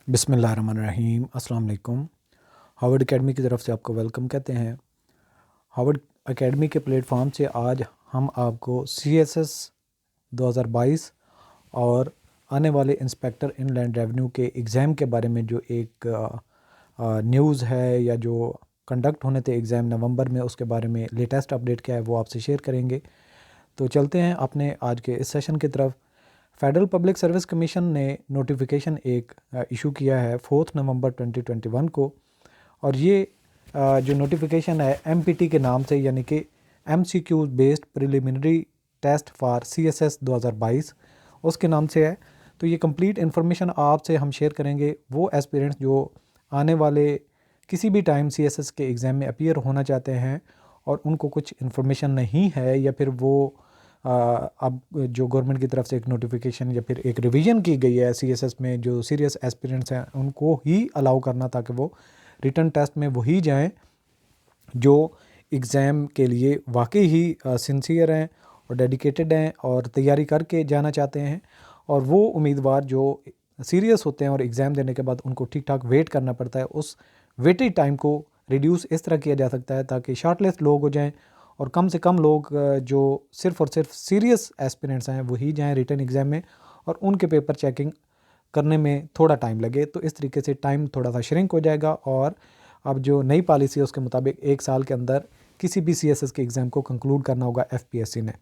बिस्मिल्लाहिर्रहमानिर्रहीम। अस्सलाम वालेकुम। हार्वर्ड एकेडमी की तरफ से आपको वेलकम कहते हैं। हार्वर्ड एकेडमी के प्लेटफॉर्म से आज हम आपको CSS 2022 और आने वाले इंस्पेक्टर इनलैंड रेवेन्यू के एग्ज़ाम के बारे में जो एक न्यूज़ है या जो कंडक्ट होने थे एग्ज़ाम नवंबर में, उसके बारे में लेटेस्ट अपडेट क्या है वो आपसे शेयर करेंगे। तो चलते हैं अपने आज के इस सेशन की तरफ। फेडरल पब्लिक सर्विस कमीशन ने नोटिफिकेशन एक इशू किया है 4 नवंबर 2021 को, और ये जो नोटिफिकेशन है MPT के नाम से, यानी कि MCQ based preliminary test for CSS 2022 उसके नाम से है। तो ये कंप्लीट इन्फॉर्मेशन आपसे हम शेयर करेंगे वो एस्पिरेंट्स जो आने वाले किसी भी टाइम CSS के एग्ज़ाम में अपीयर होना चाहते हैं और उनको कुछ इन्फॉर्मेशन नहीं है, या फिर वो अब जो गवर्नमेंट की तरफ से एक नोटिफिकेशन या फिर एक रिवीजन की गई है CSS में, जो सीरियस एस्पिरेंट्स हैं उनको ही अलाउ करना ताकि वो रिटन टेस्ट में वही जाएं जो एग्ज़ाम के लिए वाकई ही सिंसियर हैं और डेडिकेटेड हैं और तैयारी करके जाना चाहते हैं। और वो उम्मीदवार जो सीरियस होते हैं और एग्ज़ाम देने के बाद उनको ठीक ठाक वेट करना पड़ता है, उस वेटेज टाइम को रिड्यूस इस तरह किया जा सकता है ताकि शॉर्टलिस्ट लोग हो जाएं और कम से कम लोग जो सिर्फ़ और सिर्फ सीरियस एस्पिरेंट्स हैं वही जाएं रिटन एग्ज़ाम में, और उनके पेपर चेकिंग करने में थोड़ा टाइम लगे। तो इस तरीके से टाइम थोड़ा सा श्रिंक हो जाएगा, और अब जो नई पॉलिसी है उसके मुताबिक 1 साल के अंदर किसी भी CSS के एग्ज़ाम को कंक्लूड करना होगा FPSC ने।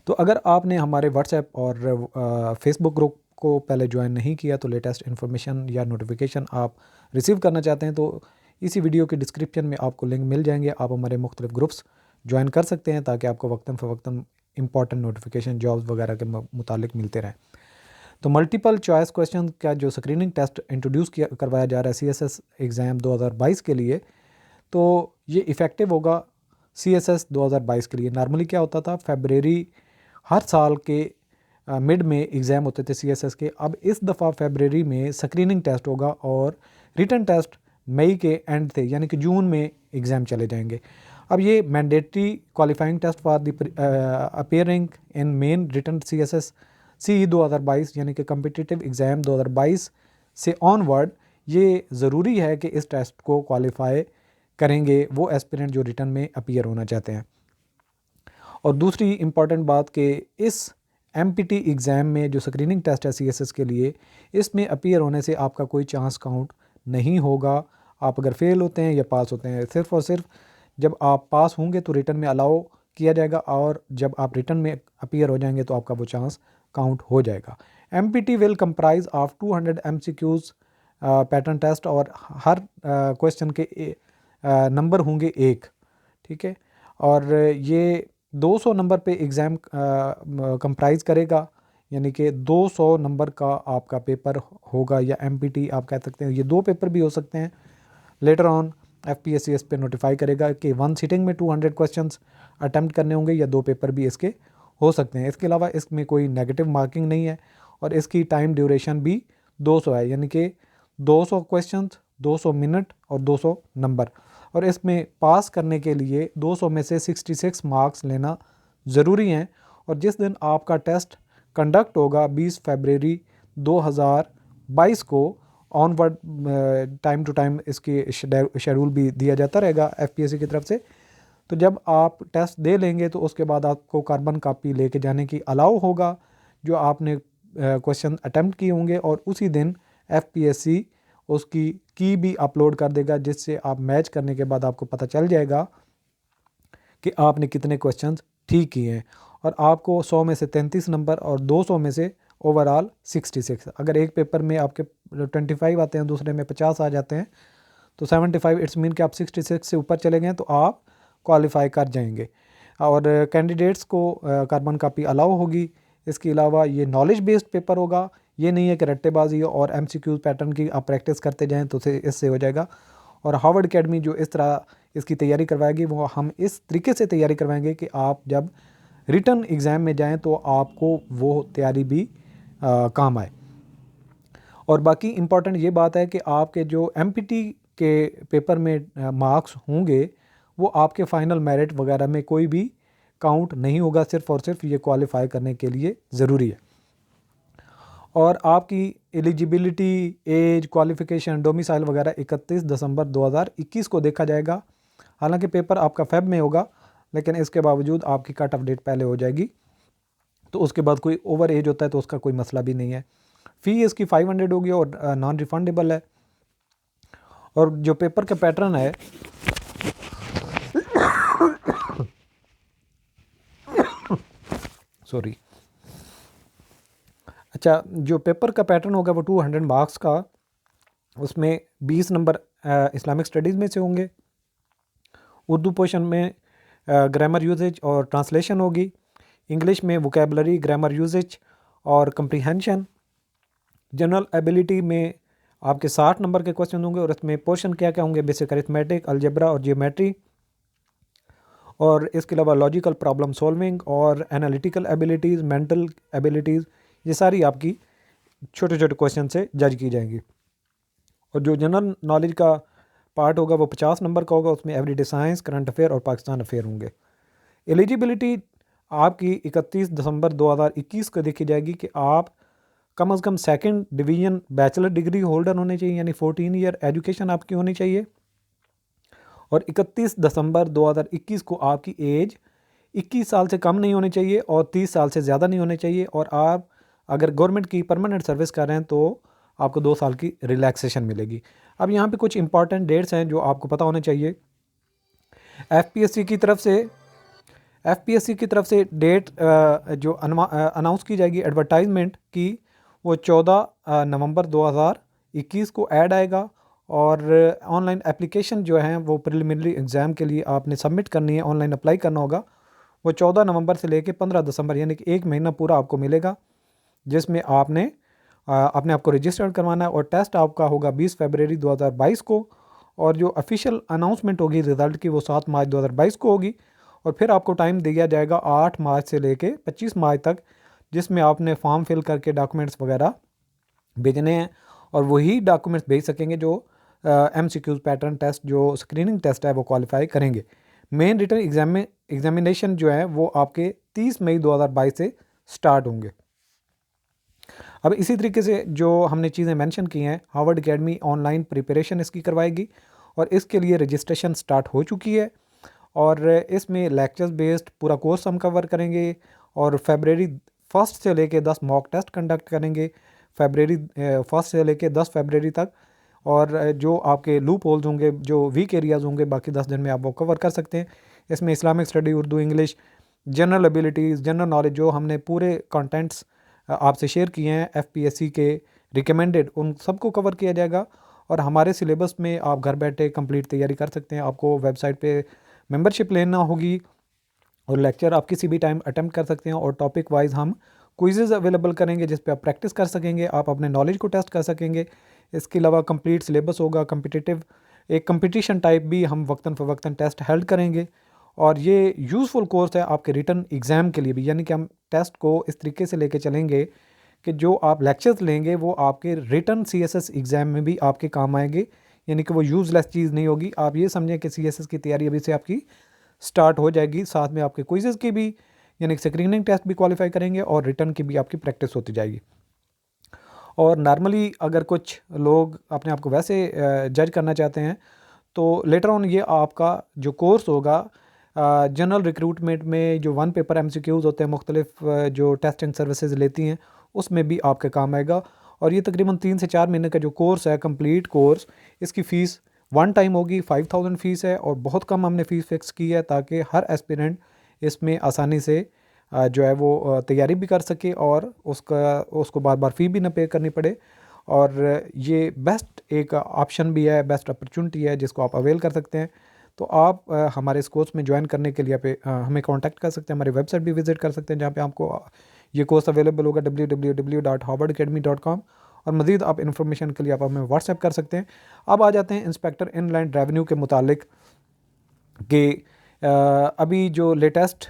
तो अगर आपने हमारे व्हाट्सएप और फेसबुक ग्रुप को पहले ज्वाइन नहीं किया तो लेटेस्ट इन्फॉर्मेशन या नोटिफिकेशन आप रिसीव करना चाहते हैं तो इसी वीडियो के डिस्क्रिप्शन में आपको लिंक मिल जाएंगे। आप हमारे मुख्तलिफ ग्रुप्स ज्वाइन कर सकते हैं ताकि आपको वक्तन फ़वक्तन इंपॉर्टेंट नोटिफिकेशन जॉब्स वगैरह के मुतालिक मिलते रहें। तो मल्टीपल चॉइस क्वेश्चन का जो स्क्रीनिंग टेस्ट इंट्रोड्यूस किया करवाया जा रहा है CSS एग्ज़ाम 2022 के लिए, तो ये इफ़ेक्टिव होगा CSS 2022 के लिए। नॉर्मली क्या होता था, फरवरी हर साल के मिड में एग्ज़ाम होते थे CSS के। अब इस दफ़ा फरवरी में स्क्रीनिंग टेस्ट होगा और रिटन टेस्ट मई के एंड थे, यानी कि जून में एग्ज़ाम चले जाएंगे। अब ये mandatory qualifying test for the appearing in main written CSS CE 2022 यानी कि कम्पिटिटिव एग्ज़ाम 2022 से ऑनवर्ड ये ज़रूरी है कि इस टेस्ट को क्वालिफाई करेंगे वो एस्पिरेंट जो रिटन में अपीयर होना चाहते हैं। और दूसरी इम्पॉर्टेंट बात कि इस MPT एग्ज़ाम में जो स्क्रीनिंग टेस्ट है CSS के लिए, इसमें अपीयर होने से आपका कोई चांस काउंट नहीं होगा। आप अगर फेल होते हैं या पास होते हैं, सिर्फ़ और सिर्फ जब आप पास होंगे तो रिटन में अलाउ किया जाएगा, और जब आप रिटन में अपीयर हो जाएंगे तो आपका वो चांस काउंट हो जाएगा। MPT will comprise of 200 MCQs pattern test, और हर क्वेश्चन के नंबर होंगे 1, ठीक है। और ये 200 नंबर पे एग्ज़ाम कंप्राइज करेगा, यानी कि 200 नंबर का आपका पेपर होगा, या MPT आप कह सकते हैं। ये 2 पेपर भी हो सकते हैं। लेटर ऑन FPSC इस पे नोटिफाई करेगा कि 1 सिटिंग में 200 क्वेश्चंस अटैम्प्ट करने होंगे, या 2 पेपर भी इसके हो सकते हैं। इसके अलावा इसमें कोई नेगेटिव मार्किंग नहीं है, और इसकी टाइम ड्यूरेशन भी 200 है, यानी कि 200 क्वेश्चंस, 200 मिनट और 200 नंबर। और इसमें पास करने के लिए 200 में से 66 मार्क्स लेना ज़रूरी हैं। और जिस दिन आपका टेस्ट कंडक्ट होगा 20 फरवरी 2022 को ऑनवर्ड टाइम टू टाइम इसकी शेड्यूल भी दिया जाता रहेगा FPSC की तरफ से। तो जब आप टेस्ट दे लेंगे तो उसके बाद आपको कार्बन कापी लेके जाने की अलाउ होगा जो आपने क्वेश्चन अटैम्प्ट किए होंगे, और उसी दिन FPSC उसकी की भी अपलोड कर देगा, जिससे आप मैच करने के बाद आपको पता चल जाएगा कि आपने कितने क्वेश्चंस ठीक किए हैं। और आपको 100 में से 33 नंबर और 200 में से ओवरऑल 66। अगर एक पेपर में आपके 25 आते हैं, दूसरे में 50 आ जाते हैं, तो 75 इट्स मीन कि आप 66 से ऊपर चले गए तो आप क्वालिफाई कर जाएंगे। और कैंडिडेट्स को कार्बन कापी अलाउ होगी। इसके अलावा ये नॉलेज बेस्ड पेपर होगा, ये नहीं है कि रट्टेबाजी और MCQ पैटर्न की आप प्रैक्टिस करते जाएं तो इससे हो जाएगा। और हार्वर्ड एकेडमी जो इस तरह इसकी तैयारी करवाएगी वो हम इस तरीके से तैयारी करवाएंगे कि आप जब रिटन एग्ज़ाम में जाएं तो आपको वो तैयारी भी काम आए। और बाकी इम्पॉर्टेंट ये बात है कि आपके जो MPT के पेपर में मार्क्स होंगे वो आपके फ़ाइनल मेरिट वगैरह में कोई भी काउंट नहीं होगा, सिर्फ़ और सिर्फ ये क्वालिफाई करने के लिए ज़रूरी है। और आपकी एलिजिबिलिटी, एज, क्वालिफ़िकेशन, डोमिसाइल वगैरह 31 दिसंबर 2021 को देखा जाएगा। हालांकि पेपर आपका फ़ेब में होगा, लेकिन इसके बावजूद आपकी कट ऑफ डेट पहले हो जाएगी, तो उसके बाद कोई ओवर एज होता है तो उसका कोई मसला भी नहीं है। फ़ी इसकी 500 होगी और नॉन रिफंडेबल है। और जो पेपर का पैटर्न है सॉरी अच्छा, जो पेपर का पैटर्न होगा वो 200 मार्क्स का, उसमें 20 नंबर इस्लामिक स्टडीज़ में से होंगे। उर्दू पोर्शन में ग्रामर यूजेज और ट्रांसलेशन होगी। इंग्लिश में वोकेबलरी, ग्रामर यूजेज और कंप्रीहेंशन। जनरल एबिलिटी में आपके 60 नंबर के क्वेश्चन होंगे और इसमें पोर्शन क्या क्या होंगे, बेसिक अरिथमेटिक, अलजेब्रा और जियोमेट्री। और इसके अलावा लॉजिकल प्रॉब्लम सॉल्विंग और एनालिटिकल एबिलिटीज़, मेंटल एबिलिटीज़, ये सारी आपकी छोटे छोटे क्वेश्चन से जज की जाएंगी। और जो जनरल नॉलेज का पार्ट होगा वो 50 नंबर का होगा, उसमें एवरीडे साइंस, करंट अफेयर और पाकिस्तान अफेयर होंगे। एलिजिबिलिटी आपकी 31 दिसंबर 2021 को देखी जाएगी कि आप कम से कम second division bachelor degree holder होने चाहिए, यानी 14 ईयर एजुकेशन आपकी होनी चाहिए। और 31 दिसंबर 2021 को आपकी एज 21 साल से कम नहीं होनी चाहिए और 30 साल से ज़्यादा नहीं होनी चाहिए। और आप अगर गवर्नमेंट की परमानेंट सर्विस कर रहे हैं तो आपको 2 साल की रिलैक्सेशन मिलेगी। अब यहाँ पे कुछ इंपॉर्टेंट डेट्स हैं जो आपको पता होने चाहिए। एफपीएससी की तरफ से डेट जो अनाउंस की जाएगी एडवर्टाइजमेंट की, वो 14 नवंबर 2021 को ऐड आएगा। और ऑनलाइन एप्लीकेशन जो है वो प्रिलिमिनरी एग्ज़ाम के लिए आपने सबमिट करनी है, ऑनलाइन अप्लाई करना होगा। वो 14 नवंबर से लेके 15 दिसंबर यानी कि 1 महीना पूरा आपको मिलेगा, जिसमें आपने अपने आप को रजिस्टर्ड करवाना है। और टेस्ट आपका होगा 20 फरवरी 2022 को। और जो ऑफिशियल अनाउंसमेंट होगी रिज़ल्ट की वो 7 मार्च 2022 को होगी। और फिर आपको टाइम दिया जाएगा 8 मार्च से लेके 25 मार्च तक, जिसमें आपने फॉर्म फिल करके डॉक्यूमेंट्स वगैरह भेजने हैं। और वही डॉक्यूमेंट्स भेज सकेंगे जो MCQ पैटर्न टेस्ट, जो स्क्रीनिंग टेस्ट है, वो क्वालिफाई करेंगे। मेन रिटर्न एग्जामिनेशन जो है वो आपके 30 मई 2022 से स्टार्ट होंगे। अब इसी तरीके से जो हमने चीज़ें मेंशन की हैं, हार्वर्ड एकेडमी ऑनलाइन प्रिपरेशन इसकी करवाएगी और इसके लिए रजिस्ट्रेशन स्टार्ट हो चुकी है। और इसमें लेक्चर्स बेस्ड पूरा कोर्स हम कवर करेंगे। और फरवरी 1 से लेके 10 मॉक टेस्ट कंडक्ट करेंगे, फरवरी 1 से लेके 10 फरवरी तक। और जो आपके लूप होल्स होंगे, जो वीक एरियाज़ होंगे, बाकी 10 दिन में आप वो कवर कर सकते हैं। इसमें Islamic study, Urdu, English, general abilities, general knowledge, जो हमने पूरे कंटेंट्स आपसे शेयर किए हैं एफपीएससी के रिकमेंडेड, उन सबको कवर किया जाएगा। और हमारे सिलेबस में आप घर बैठे कंप्लीट तैयारी कर सकते हैं। आपको वेबसाइट पे मेंबरशिप लेना होगी और लेक्चर आप किसी भी टाइम अटेम्प्ट कर सकते हैं। और टॉपिक वाइज हम क्विज़ेस अवेलेबल करेंगे जिस पे आप प्रैक्टिस कर सकेंगे, आप अपने नॉलेज को टेस्ट कर सकेंगे। इसके अलावा कंप्लीट सिलेबस होगा, कम्पिटिटिव एक कंपटीशन टाइप भी हम वक्तन फ़वक्तन टेस्ट हेल्ड करेंगे। और ये यूज़फुल कोर्स है आपके रिटर्न एग्ज़ाम के लिए भी, यानी कि हम टेस्ट को इस तरीके से लेके चलेंगे कि जो आप लेक्चर्स लेंगे वो आपके रिटर्न CSS एग्ज़ाम में भी आपके काम आएंगे, यानी कि वो यूज़लेस चीज़ नहीं होगी। आप ये समझें कि CSS की तैयारी अभी से आपकी स्टार्ट हो जाएगी, साथ में आपके क्विज़ेस की भी, यानी स्क्रीनिंग टेस्ट भी क्वालिफाई करेंगे और रिटर्न की भी आपकी प्रैक्टिस होती जाएगी। और नॉर्मली अगर कुछ लोग अपने आप को वैसे जज करना चाहते हैं तो लेटर ऑन ये आपका जो कोर्स होगा जनरल रिक्रूटमेंट में जो 1 पेपर MCQs होते हैं, मुख्तलिफ जो टेस्टिंग सर्विसेज लेती हैं, उसमें भी आपके काम आएगा। और ये तकरीबन 3 से 4 महीने का जो कोर्स है, कंप्लीट कोर्स, इसकी फ़ीस 1 टाइम होगी, 5000 फ़ीस है। और बहुत कम हमने फ़ीस फिक्स की है ताकि हर एस्पिरेंट इसमें आसानी से जो है वो तैयारी भी कर सके और उसको बार बार फ़ी भी ना पे करनी पड़े। और ये बेस्ट एक ऑप्शन भी है, बेस्ट अपॉर्चुनिटी है जिसको आप अवेल कर सकते हैं। तो आप हमारे इस कोर्स में ज्वाइन करने के लिए हमें कांटेक्ट कर सकते हैं, हमारी वेबसाइट भी विज़िट कर सकते हैं जहाँ पे आपको ये कोर्स अवेलेबल होगा www.harvardacademy.com। और मज़ीद आप इन्फॉर्मेशन के लिए आप हमें व्हाट्सएप कर सकते हैं। अब आ जाते हैं इंस्पेक्टर इनलैंड रेवेन्यू के मुतालिक कि अभी जो लेटेस्ट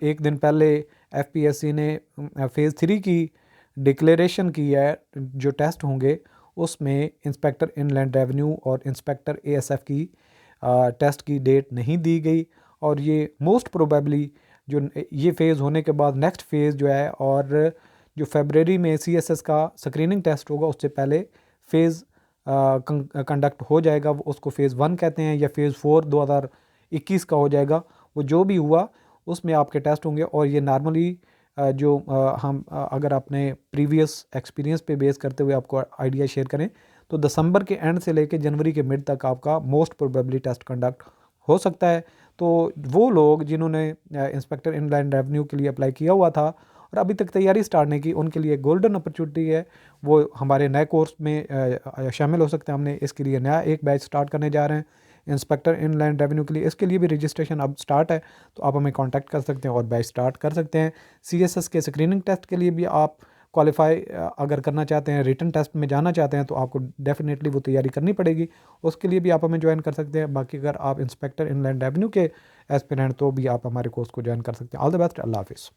एक दिन पहले एफपीएससी ने फ़ेज़ 3 की डिक्लेरेशन की है, जो टेस्ट होंगे उसमें इंस्पेक्टर इनलैंड रेवेन्यू और इंस्पेक्टर एएसएफ की टेस्ट की डेट नहीं दी गई। और ये मोस्ट प्रोबेबली जो ये फ़ेज़ होने के बाद नेक्स्ट फ़ेज़ जो है और जो फरवरी में CSS का स्क्रीनिंग टेस्ट होगा उससे पहले फ़ेज़ कंडक्ट हो जाएगा, वो उसको फ़ेज़ 1 कहते हैं, या फ़ेज़ 4 2021 का हो जाएगा। वो जो भी हुआ उसमें आपके टेस्ट होंगे। और ये नॉर्मली जो हम अगर अपने प्रीवियस एक्सपीरियंस पे बेस करते हुए आपको आइडिया शेयर करें तो दिसंबर के एंड से लेकर जनवरी के मिड तक आपका मोस्ट प्रोबेबली टेस्ट कंडक्ट हो सकता है। तो वो लोग जिन्होंने इंस्पेक्टर इनलैंड रेवेन्यू के लिए अप्लाई किया हुआ था और अभी तक तैयारी स्टार्ट नहीं की, उनके लिए गोल्डन अपॉर्चुनिटी है, वो हमारे नए कोर्स में शामिल हो सकते हैं। हमने इसके लिए नया एक बैच स्टार्ट करने जा रहे हैं इंस्पेक्टर इनलैंड रेवेन्यू के लिए। इसके लिए भी रजिस्ट्रेशन अब स्टार्ट है, तो आप हमें कांटेक्ट कर सकते हैं और बैच स्टार्ट कर सकते हैं। CSS के स्क्रीनिंग टेस्ट के लिए भी आप क्वालिफाई अगर करना चाहते हैं, रिटन टेस्ट में जाना चाहते हैं, तो आपको डेफिनेटली वो तैयारी करनी पड़ेगी। उसके लिए भी आप हमें ज्वाइन कर सकते हैं। बाकी अगर आप इंस्पेक्टर इनलैंड रेवेन्यू के एस्पिरेंट तो भी आप हमारे कोर्स को ज्वाइन कर सकते हैं। ऑल द बेस्ट, अल्लाह हाफिज़।